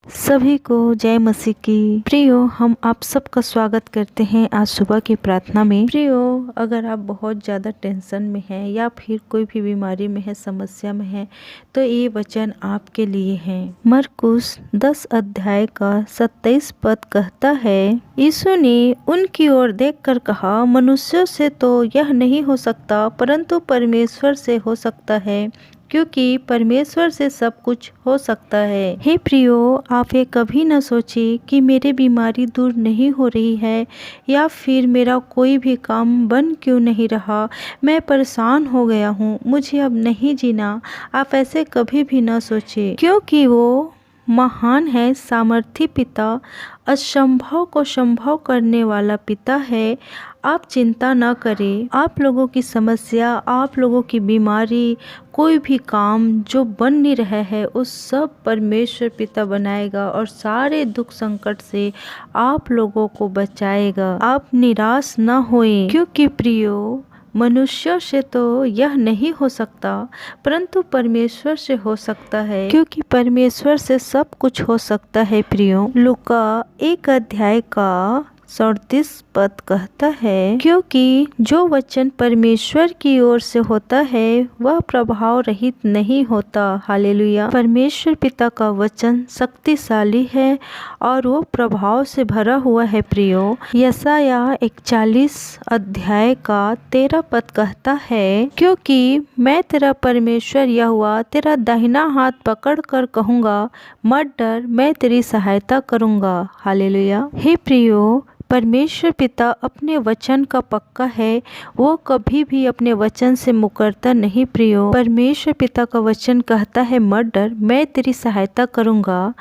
सभी को जय मसीह की। प्रियो, हम आप सबका स्वागत करते हैं आज सुबह की प्रार्थना में। प्रियो, अगर आप बहुत ज़्यादा टेंशन में हैं या फिर कोई भी बीमारी में है, समस्या में है, तो ये वचन आपके लिए है। मरकुस 10 अध्याय का 27 पद कहता है, यीशु ने उनकी ओर देखकर कहा, मनुष्यों से तो यह नहीं हो सकता, परंतु परमेश्वर से हो सकता है, क्योंकि परमेश्वर से सब कुछ हो सकता है। हे प्रियो, आप ये कभी न सोचिए कि मेरी बीमारी दूर नहीं हो रही है या फिर मेरा कोई भी काम बन क्यों नहीं रहा, मैं परेशान हो गया हूँ, मुझे अब नहीं जीना। आप ऐसे कभी भी न सोचिए, क्योंकि वो महान है, सामर्थी पिता, असंभव को संभव करने वाला पिता है। आप चिंता न करें। आप लोगों की समस्या, आप लोगों की बीमारी, कोई भी काम जो बन नहीं रहा है, उस सब परमेश्वर पिता बनाएगा और सारे दुख संकट से आप लोगों को बचाएगा। आप निराश न होएं, क्योंकि प्रियो, मनुष्यों से तो यह नहीं हो सकता, परंतु परमेश्वर से हो सकता है, क्योंकि परमेश्वर से सब कुछ हो सकता है। प्रियो, लूका 1 अध्याय का 37 पद कहता है, क्योंकि जो वचन परमेश्वर की ओर से होता है वह प्रभाव रहित नहीं होता। हालेलुया। परमेश्वर पिता का वचन शक्तिशाली है और वो प्रभाव से भरा हुआ है। प्रियो, यशाया 41 अध्याय का 13 पद कहता है, क्योंकि मैं तेरा परमेश्वर यहोवा तेरा दाहिना हाथ पकड़ कर कहूँगा, मत डर, मैं तेरी सहायता करूँगा। हालेलुया। हे प्रियो, परमेश्वर पिता अपने वचन का पक्का है, वो कभी भी अपने वचन से मुकरता नहीं। प्रियो, परमेश्वर पिता का वचन कहता है, मत डर, मैं तेरी सहायता करूँगा,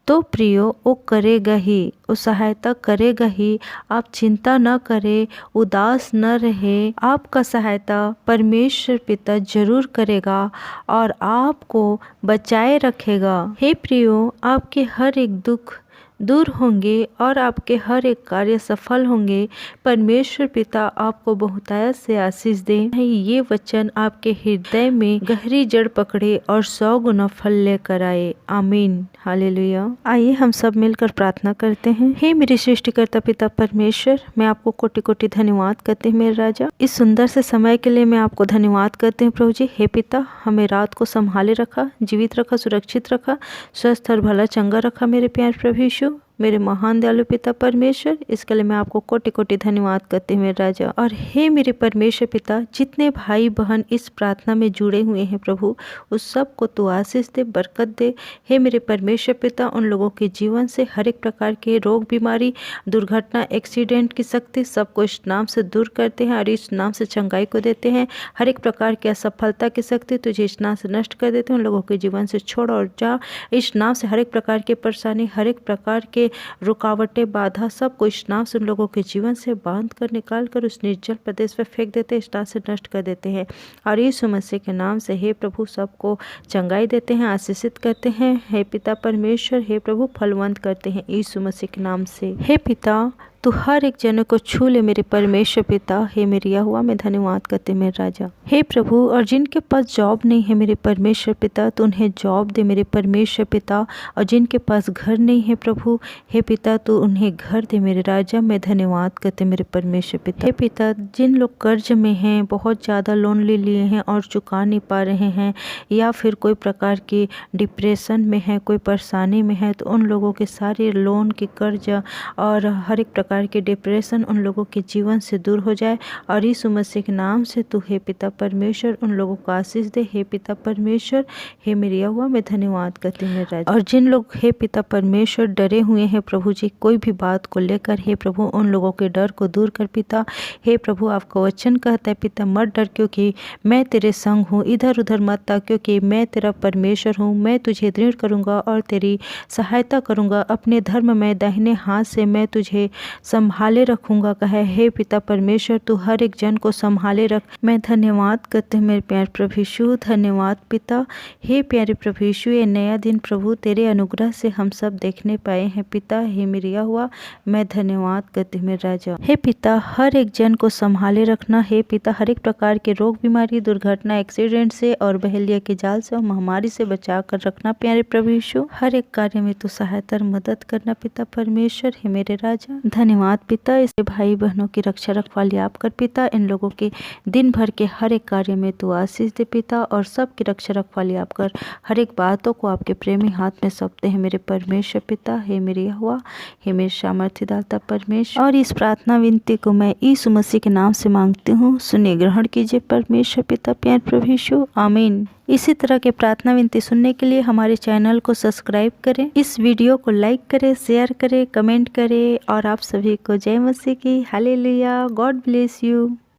तो प्रियो वो करेगा ही, वो सहायता करेगा ही। आप चिंता न करें, उदास न रहे, आपका सहायता परमेश्वर पिता जरूर करेगा और आपको बचाए रखेगा। हे प्रियो, आपके हर एक दुख दूर होंगे और आपके हर एक कार्य सफल होंगे। परमेश्वर पिता आपको बहुतायत से आशीष दे। ये वचन आपके हृदय में गहरी जड़ पकड़े और 100 गुना फल लेकर आए। आमीन। हालेलुया। आइए हम सब मिलकर प्रार्थना करते हैं। हे मेरे सृष्टिकर्ता पिता परमेश्वर, मैं आपको कोटि कोटि धन्यवाद करते हैं मेरे राजा। इस सुंदर से समय के लिए मैं आपको धन्यवाद करते हैं प्रभु जी। हे पिता, हमें रात को संभाले रखा, जीवित रखा, सुरक्षित रखा, स्वस्थ और भला चंगा रखा मेरे प्यारे प्रभु यीशु, मेरे महान दयालु पिता परमेश्वर। इसके लिए मैं आपको कोटि कोटि धन्यवाद करते हैं मेरे राजा। और हे मेरे परमेश्वर पिता, जितने भाई बहन इस प्रार्थना में जुड़े हुए हैं प्रभु, उस सब को तू आशीष दे, बरकत दे। हे मेरे परमेश्वर पिता, उन लोगों के जीवन से हर एक प्रकार के रोग, बीमारी, दुर्घटना, एक्सीडेंट की शक्ति सबको इस नाम से दूर करते हैं और इस नाम से चंगाई को देते हैं। हर एक प्रकार की असफलता की शक्ति तुझे इस नाम से नष्ट कर देते हैं, उन लोगों के जीवन से छोड़ और जा। इस नाम से हर एक प्रकार की परेशानी, हर एक प्रकार के रुकावटें, बाधा, सब को इस नाम से उन लोगों के जीवन से बांध कर निकाल कर उस निर्जल प्रदेश पर फेंक देते हैं, इस नाम से नष्ट कर देते हैं। और यीशु मसीह के नाम से हे प्रभु सबको चंगाई देते हैं, आशीषित करते हैं। हे पिता परमेश्वर, हे प्रभु फलवंत करते हैं यीशु मसीह के नाम से। हे पिता, तू हर एक जन को छू ले मेरे परमेश्वर पिता। हे मेरे यहोवा, मैं धन्यवाद करते मेरे राजा। हे प्रभु, और जिनके पास जॉब नहीं है मेरे परमेश्वर पिता, तो उन्हें जॉब दे मेरे परमेश्वर पिता। और जिनके पास घर नहीं है प्रभु, हे पिता, तो उन्हें घर दे मेरे राजा। मैं धन्यवाद करते मेरे परमेश्वर पिता। हे पिता, जिन लोग कर्ज में हैं, बहुत ज़्यादा लोन ले लिए हैं और चुका नहीं पा रहे हैं, या फिर कोई प्रकार की डिप्रेशन में है, कोई परेशानी में है, तो उन लोगों के सारे लोन के कर्ज और हर एक प्रकार के डिप्रेशन उन लोगों के जीवन से दूर हो जाए। और यीशु मसीह के नाम से तू हे पिता परमेश्वर उन लोगों को आशीष दे। हे पिता परमेश्वर, हे मेरे यहोवा, मैं धन्यवाद करती हूँ मेरे राजा। और जिन लोग हे पिता परमेश्वर डरे हुए हैं प्रभु जी, कोई भी बात को लेकर, हे प्रभु उन लोगों के डर को दूर कर पिता। हे प्रभु, आपका वचन कहता है पिता, मत डर, क्योंकि मैं तेरे संग हूँ, इधर उधर मत ता, क्योंकि मैं तेरा परमेश्वर हूँ। मैं तुझे दृढ़ करूँगा और तेरी सहायता करूँगा, अपने धर्म में दाहिने हाथ से मैं तुझे संभाले रखूंगा कहे। हे पिता परमेश्वर, तू हर एक जन को संभाले रख। मैं धन्यवाद करते हैं मेरे प्यारे प्रभु यीशु, धन्यवाद पिता। हे प्यारे प्रभु यीशु, ये नया दिन प्रभु तेरे अनुग्रह से हम सब देखने पाए हैं पिता। हे मेरिया हुआ, मैं धन्यवाद करती हूँ मेरे राजा। हे पिता, हर एक जन को संभाले रखना। हे पिता, हर एक प्रकार के रोग, बीमारी, दुर्घटना, एक्सीडेंट से और बहेलिया के जाल से और महामारी से बचा कर रखना प्यारे प्रभु यीशु। हर एक कार्य में तू सहायता और मदद करना पिता परमेश्वर। हे मेरे राजा, धन्यवाद पिता। इस भाई बहनों की रक्षा रखवाली आप कर पिता। इन लोगों के दिन भर के हर एक कार्य में तू आशीष दे पिता, और सबकी रक्षा रखवाली आप कर। हर एक बातों को आपके प्रेमी हाथ में सौंपते हैं मेरे परमेश्वर पिता। हे मेरे यहोवा, हे मेरे सामर्थ्य दाता परमेश्वर, और इस प्रार्थना विनती को मैं यीशु मसीह के नाम से मांगती हूँ। सुनिए, ग्रहण कीजिए परमेश्वर पिता प्यारे प्रभु यीशु, आमीन। इसी तरह के प्रार्थना विनती सुनने के लिए हमारे चैनल को सब्सक्राइब करें, इस वीडियो को लाइक करें, शेयर करें, कमेंट करें, और आप सभी को जय मसीह की। हालेलुया। God bless you.